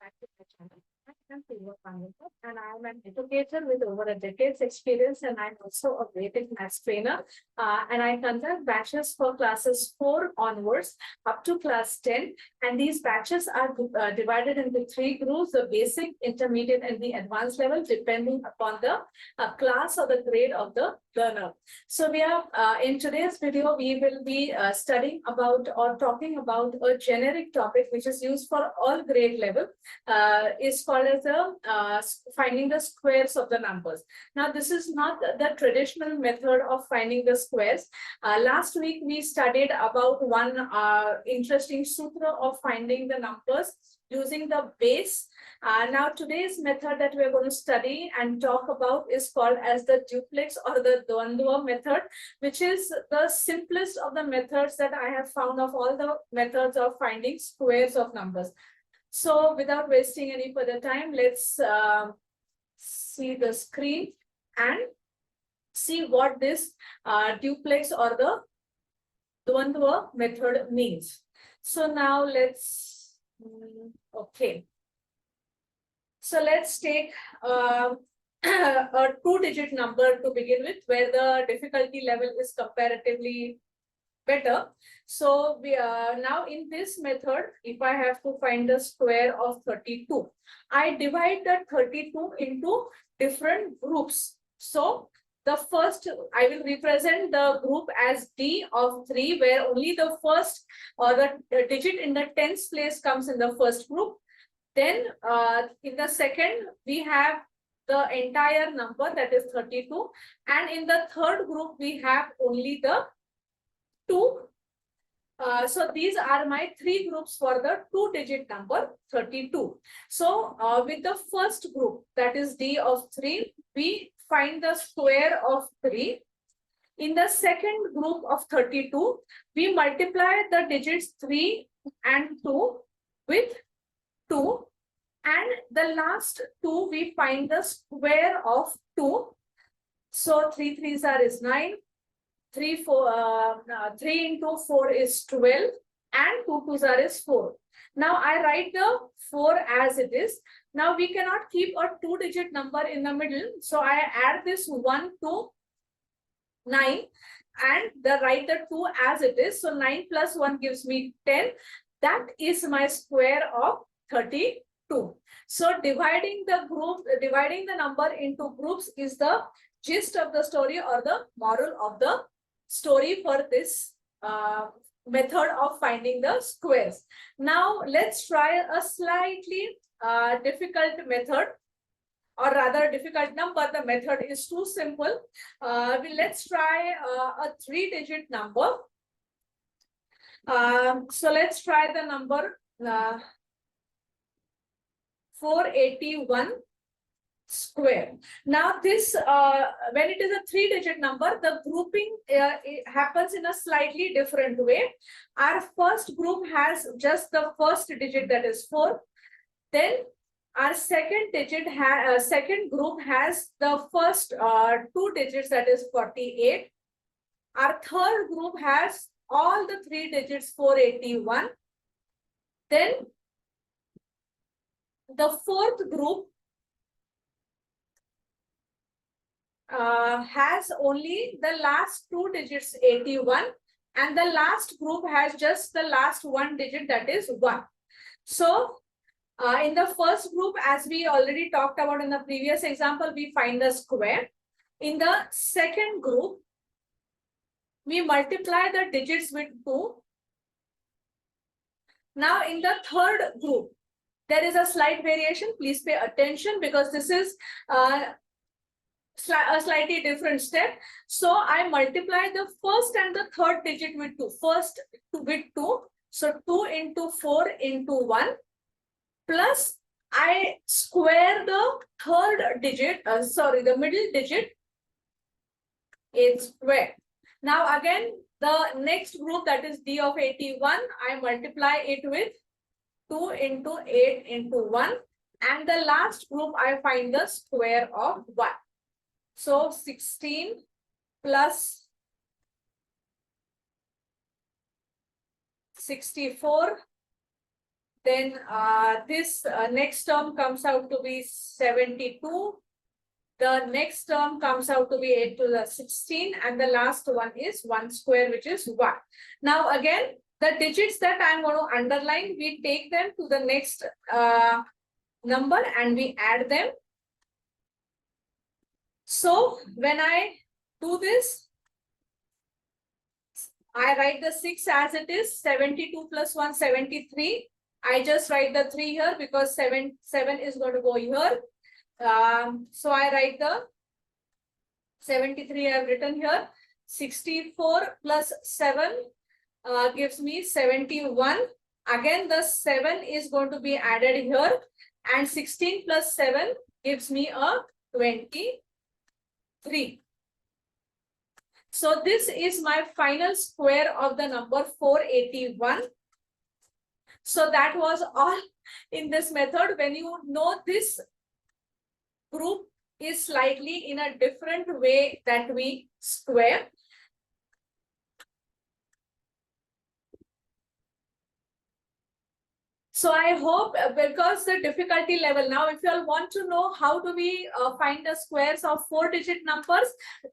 back to my channel. I am Dwandwa, and I am an educator with over a decade's experience, and I'm also a Vedic math trainer. And I conduct batches for classes 4 onwards up to class 10. And these batches are divided into 3 groups: the basic, intermediate, and the advanced level, depending upon the class or the grade of the learner. So we are in today's video, we will be studying about or talking about a generic topic which is used for all grade level. Is called as finding the squares of the numbers. Now, this is not the traditional method of finding the squares. Last week, we studied about one interesting sutra of finding the numbers using the base. Now, today's method that we're going to study and talk about is called as the duplex or the Dwandwa method, which is the simplest of the methods that I have found of all the methods of finding squares of numbers. So without wasting any further time, let's see the screen and see what this duplex or the Dwandwa method means. So now let's, okay. So let's take a 2-digit number to begin with, where the difficulty level is comparatively better. So we are now in this method. If I have to find the square of 32, I divide the 32 into different groups. So the first, I will represent the group as D of 3, where only the first or the digit in the tens place comes in the first group. Then in the second, we have the entire number, that is 32. And in the third group, we have only the 2. So these are my 3 groups for the 2-digit number 32. So with the first group, that is D of 3, we find the square of 3. In the second group of 32, we multiply the digits 3 and 2 with 2. And the last 2, we find the square of 2. So 3 3s is 9. 3 into 4 is 12, and 2 2s is 4. Now I write the 4 as it is. Now we cannot keep a 2-digit number in the middle, so I add this 1 to 9 and write the 2 as it is. So 9 plus 1 gives me 10. That is my square of 32. So dividing the number into groups is the gist of the story or the moral of the story for this method of finding the squares. Now let's try a slightly difficult method, or rather difficult number. The method is too simple. Let's try a 3-digit number. So let's try the number 481 square. Now this, when it is a 3-digit number, the grouping it happens in a slightly different way. Our first group has just the first digit, that is 4. Then our second group has the first 2 digits, that is 48. Our third group has all the 3 digits, 481. Then the fourth group has only the last 2 digits, 81, and the last group has just the last 1 digit, that is 1. So in the first group, as we already talked about in the previous example, we find the square. In the second group, we multiply the digits with 2. Now in the third group, there is a slight variation. Please pay attention, because this is a slightly different step. So I multiply the first and the third digit with 2. First with 2. So 2 into 4 into 1. Plus I square the third digit, the middle digit in square. Now again, the next group, that is D of 81, I multiply it with 2 into 8 into 1. And the last group, I find the square of 1. So 16 plus 64 Then this next term comes out to be 72. The next term comes out to be 8 to the 16, and the last one is 1 square, which is 1. Now again, the digits that I'm going to underline, we take them to the next number and we add them. So when I do this, I write the 6 as it is, 72 plus 1, 73. I just write the 3 here because 7 is going to go here. So I write the 73 I have written here. 64 plus 7 gives me 71. Again, the 7 is going to be added here. And 16 plus 7 gives me a 23. So this is my final square of the number 481. So that was all in this method. When you know this group is slightly in a different way that we square. So I hope, because the difficulty level now, if you all want to know how do we find the squares of 4-digit numbers,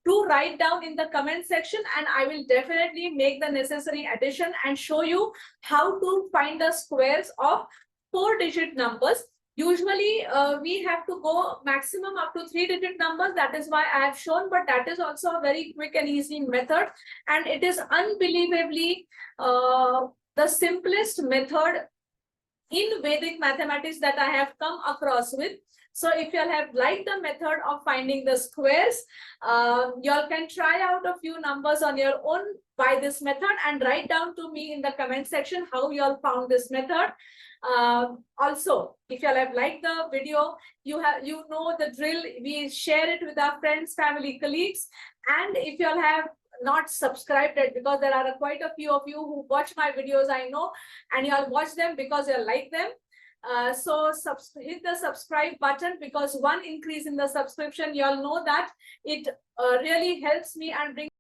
do write down in the comment section, and I will definitely make the necessary addition and show you how to find the squares of 4-digit numbers. Usually we have to go maximum up to 3-digit numbers. That is why I have shown, but that is also a very quick and easy method, and it is unbelievably the simplest method in Vedic mathematics that I have come across with. So if you all have liked the method of finding the squares, you all can try out a few numbers on your own by this method and write down to me in the comment section how you all found this method. Also, if you all have liked the video, you know the drill. We share it with our friends, family, colleagues. And if you all have not subscribed it, because there are quite a few of you who watch my videos, I know, and you all watch them because you like them. So hit the subscribe button, because one increase in the subscription, you all know that it really helps me and brings